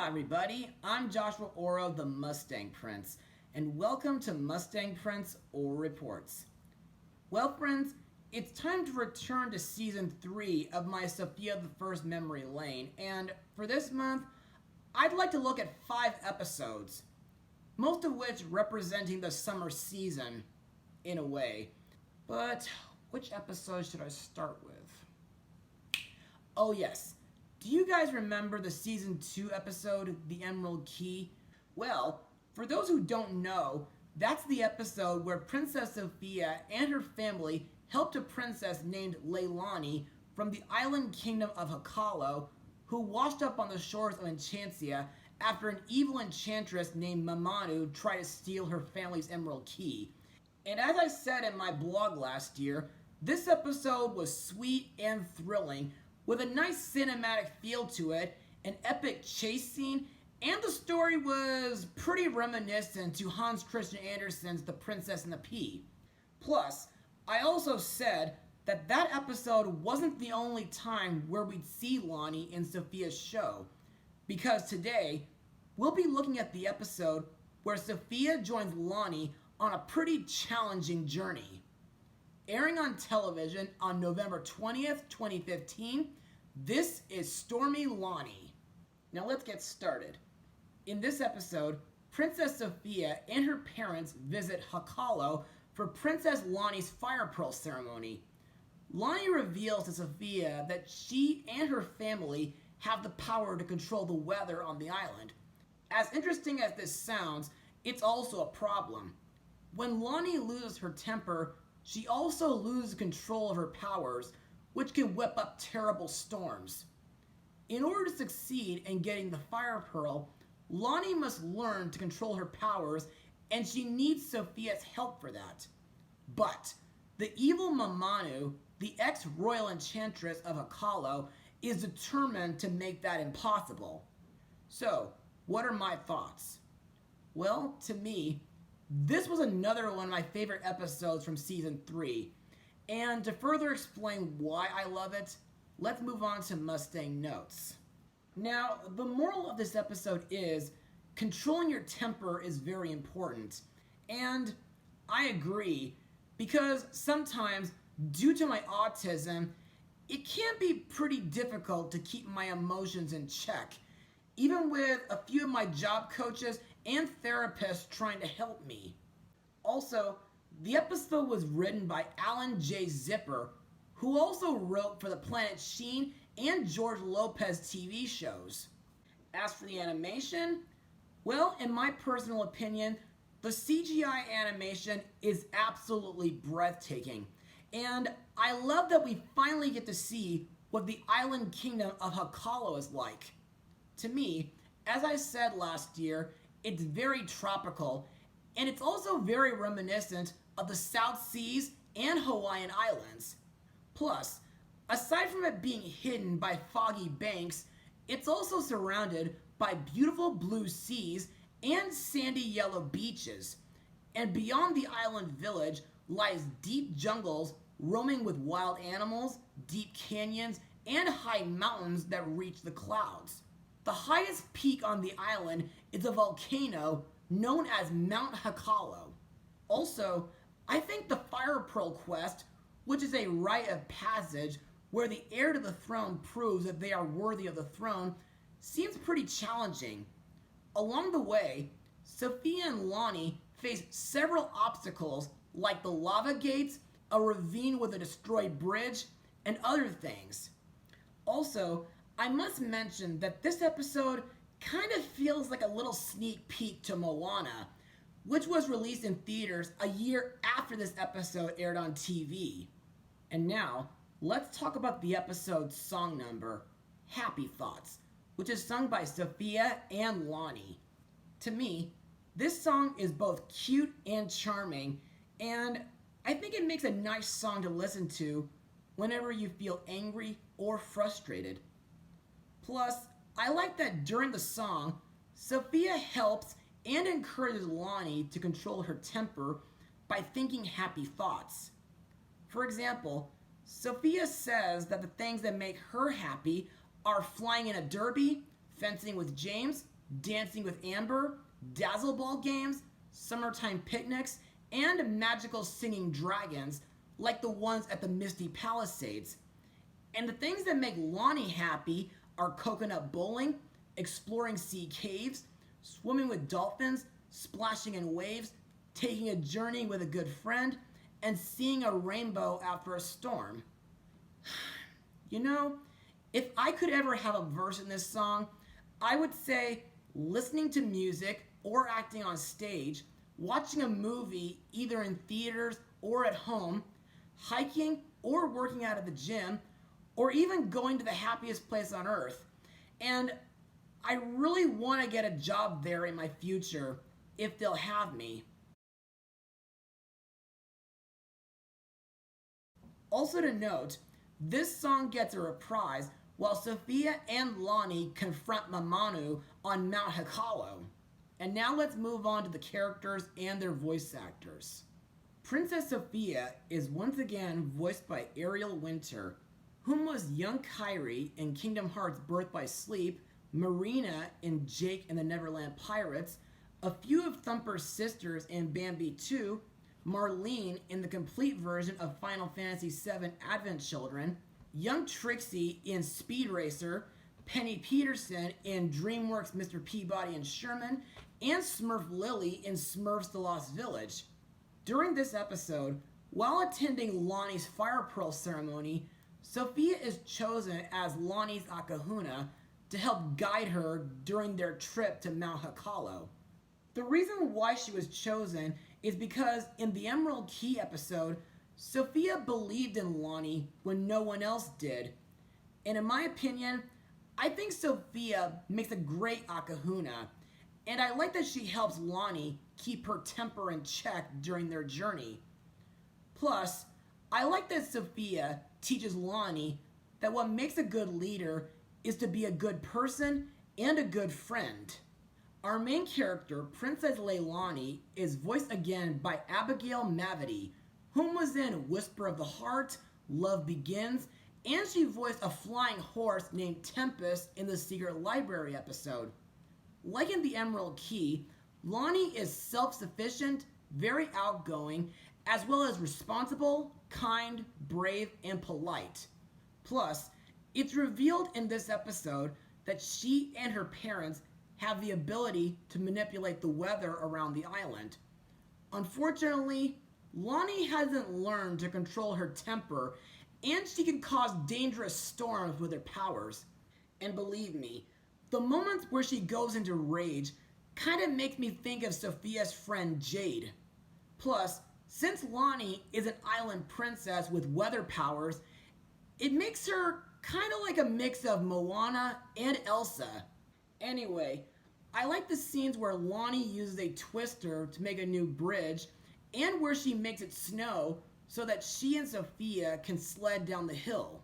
Aloha everybody, I'm Joshua Orro, the Mustang Prince, and welcome to Mustang Prince Orro Reports. Well friends, it's time to return to Season 3 of my Sofia the First Memory Lane, and for this month, I'd like to look at 5 episodes, most of which representing the summer season, in a way. But which episode should I start with? Oh yes. Do you guys remember the Season 2 episode, The Emerald Key? Well, for those who don't know, that's the episode where Princess Sofia and her family helped a princess named Leilani from the island kingdom of Hakalo, who washed up on the shores of Enchantia after an evil enchantress named Mamanu tried to steal her family's Emerald Key. And as I said in my blog last year, this episode was sweet and thrilling, with a nice cinematic feel to it, an epic chase scene, and the story was pretty reminiscent to Hans Christian Andersen's The Princess and the Pea. Plus, I also said that that episode wasn't the only time where we'd see Lani in Sofia's show, because today, we'll be looking at the episode where Sofia joins Lani on a pretty challenging journey. Airing on television on November 20th, 2015, this is Stormy Lani. Now let's get started. In this episode, Princess Sofia and her parents visit Hakalo for Princess Lani's fire pearl ceremony. Lani reveals to Sofia that she and her family have the power to control the weather on the island. As interesting as this sounds, it's also a problem. When Lani loses her temper, she also loses control of her powers, which can whip up terrible storms. In order to succeed in getting the fire pearl, Lani must learn to control her powers, and she needs Sofia's help for that. But the evil Mamanu, the ex-royal enchantress of Hakalo, is determined to make that impossible. So, what are my thoughts? Well, to me, this was another one of my favorite episodes from Season 3. And to further explain why I love it, let's move on to Mustang notes. Now, the moral of this episode is, controlling your temper is very important. And I agree, because sometimes, due to my autism, it can be pretty difficult to keep my emotions in check, even with a few of my job coaches and therapists trying to help me. Also, the episode was written by Alan J. Zipper, who also wrote for the Planet Sheen and George Lopez TV shows. As for the animation, well, in my personal opinion, the CGI animation is absolutely breathtaking. And I love that we finally get to see what the island kingdom of Hakalo is like. To me, as I said last year, it's very tropical, and it's also very reminiscent of the South Seas and Hawaiian Islands. Plus, aside from it being hidden by foggy banks, it's also surrounded by beautiful blue seas and sandy yellow beaches. And beyond the island village lies deep jungles roaming with wild animals, deep canyons, and high mountains that reach the clouds. The highest peak on the island is a volcano known as Mt Hakalo. Also, I think the Fire Pearl quest, which is a rite of passage where the heir to the throne proves that they are worthy of the throne, seems pretty challenging. Along the way, Sofia and Lani face several obstacles like the lava gates, a ravine with a destroyed bridge, and other things. Also, I must mention that this episode kind of feels like a little sneak peek to Moana, which was released in theaters a year after this episode aired on TV. And now, let's talk about the episode's song number, Happy Thoughts, which is sung by Sofia and Lani. To me, this song is both cute and charming, and I think it makes a nice song to listen to whenever you feel angry or frustrated. Plus, I like that during the song, Sofia helps and encourages Lani to control her temper by thinking happy thoughts. For example, Sofia says that the things that make her happy are flying in a derby, fencing with James, Dancing with Amber, Dazzle Ball games, summertime picnics, and magical singing dragons like the ones at the Misty Palisades. And the things that make Lani happy are coconut bowling, exploring sea caves, swimming with dolphins, splashing in waves, taking a journey with a good friend, and seeing a rainbow after a storm. You know, if I could ever have a verse in this song, I would say listening to music or acting on stage, watching a movie either in theaters or at home, hiking or working out at the gym, or even going to the happiest place on earth. And I really want to get a job there in my future, if they'll have me. Also to note, this song gets a reprise while Sofia and Lani confront Mamanu on Mt Hakalo. And now let's move on to the characters and their voice actors. Princess Sofia is once again voiced by Ariel Winter, whom was young Kairi in Kingdom Hearts Birth by Sleep, Marina in Jake and the Neverland Pirates, a few of Thumper's sisters in Bambi 2, Marlene in the complete version of Final Fantasy VII Advent Children, young Trixie in Speed Racer, Penny Peterson in DreamWorks Mr. Peabody and Sherman, and Smurf Lily in Smurfs The Lost Village. During this episode, while attending Lani's Fire Pearl ceremony, Sofia is chosen as Lani's Ahkahuna to help guide her during their trip to Mt Hakalo. The reason why she was chosen is because in the Emerald Key episode, Sofia believed in Lani when no one else did. And in my opinion, I think Sofia makes a great Ahkahuna, and I like that she helps Lani keep her temper in check during their journey. Plus, I like that Sofia teaches Lani that what makes a good leader is to be a good person and a good friend. Our main character, Princess Leilani, is voiced again by Abigail Mavity, whom was in Whisper of the Heart, Love Begins, and she voiced a flying horse named Tempest in the Secret Library episode. Like in the Emerald Key, Lani is self-sufficient, very outgoing, as well as responsible, kind, brave, and polite. Plus, it's revealed in this episode that she and her parents have the ability to manipulate the weather around the island. Unfortunately, Lani hasn't learned to control her temper, and she can cause dangerous storms with her powers. And believe me, the moments where she goes into rage kind of makes me think of Sofia's friend Jade. Plus, since Lani is an island princess with weather powers, it makes her kind of like a mix of Moana and Elsa. Anyway, I like the scenes where Lani uses a twister to make a new bridge, and where she makes it snow so that she and Sofia can sled down the hill.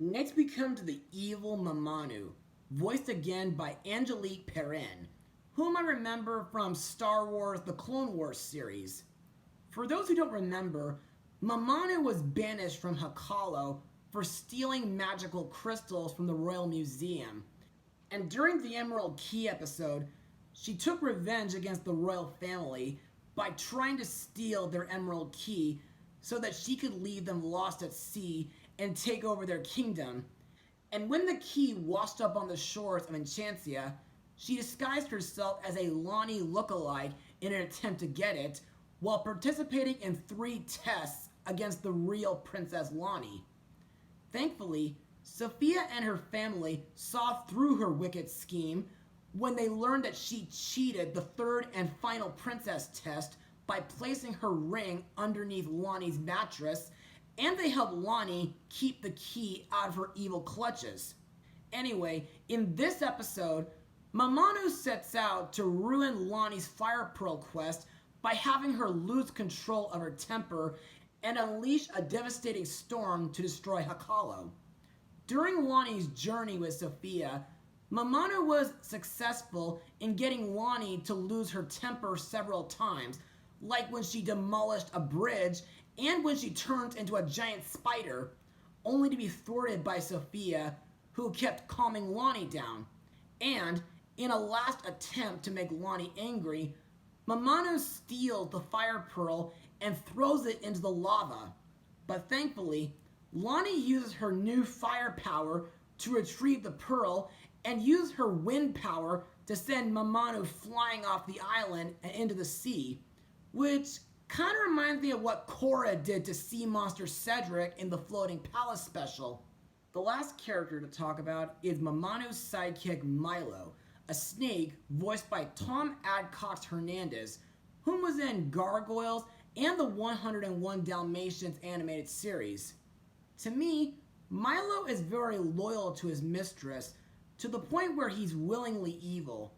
Next we come to the evil Mamanu, voiced again by Angelique Perrin, whom I remember from Star Wars The Clone Wars series. For those who don't remember, Mamanu was banished from Hakalo for stealing magical crystals from the Royal Museum. And during the Emerald Key episode, she took revenge against the royal family by trying to steal their Emerald Key so that she could leave them lost at sea and take over their kingdom. And when the key washed up on the shores of Enchantia, she disguised herself as a Lani lookalike in an attempt to get it, while participating in 3 tests against the real Princess Lani. Thankfully, Sofia and her family saw through her wicked scheme when they learned that she cheated the 3rd and final princess test by placing her ring underneath Lani's mattress, and they helped Lani keep the key out of her evil clutches. Anyway, in this episode, Mamanu sets out to ruin Lani's Fire Pearl quest by having her lose control of her temper and unleash a devastating storm to destroy Hakalo. During Lani's journey with Sofia, Mamanu was successful in getting Lani to lose her temper several times, like when she demolished a bridge and when she turned into a giant spider, only to be thwarted by Sofia, who kept calming Lani down. And in a last attempt to make Lani angry, Mamanu steals the fire pearl and throws it into the lava. But thankfully, Lani uses her new fire power to retrieve the pearl and uses her wind power to send Mamanu flying off the island and into the sea, which kind of reminds me of what Korra did to sea monster Cedric in the Floating Palace special. The last character to talk about is Mamanu's sidekick Milo, a snake voiced by Tom Adcox-Hernandez, whom was in Gargoyles and the 101 Dalmatians animated series. To me, Milo is very loyal to his mistress, to the point where he's willingly evil.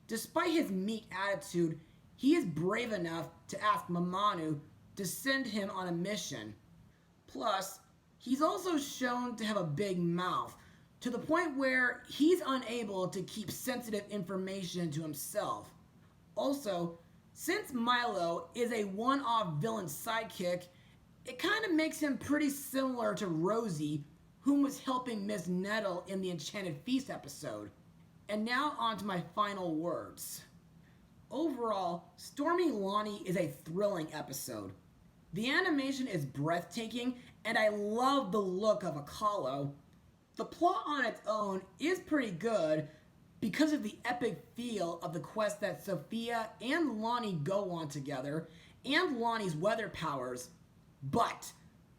Despite his meek attitude, he is brave enough to ask Mamanu to send him on a mission. Plus, he's also shown to have a big mouth, to the point where he's unable to keep sensitive information to himself. Also, since Milo is a one-off villain sidekick, it kind of makes him pretty similar to Rosie, whom was helping Miss Nettle in the Enchanted Feast episode. And now on to my final words. Overall, Stormy Lani is a thrilling episode. The animation is breathtaking, and I love the look of Hakalo. The plot on its own is pretty good because of the epic feel of the quest that Sofia and Lani go on together, and Lani's weather powers. But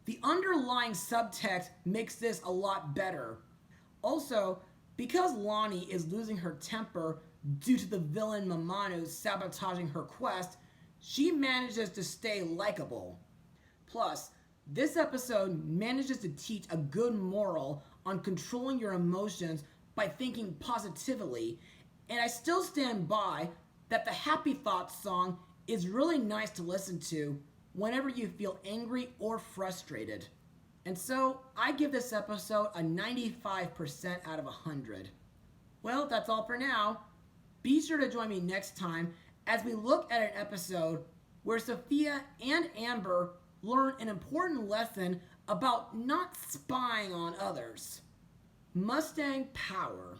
the underlying subtext makes this a lot better. Also, because Lani is losing her temper due to the villain Mamanu sabotaging her quest, she manages to stay likable. Plus, this episode manages to teach a good moral on controlling your emotions by thinking positively, and I still stand by that the Happy Thoughts song is really nice to listen to whenever you feel angry or frustrated. And so, I give this episode a 95% out of 100. Well, that's all for now. Be sure to join me next time as we look at an episode where Sofia and Amber learn an important lesson about not spying on others. Mustang Power.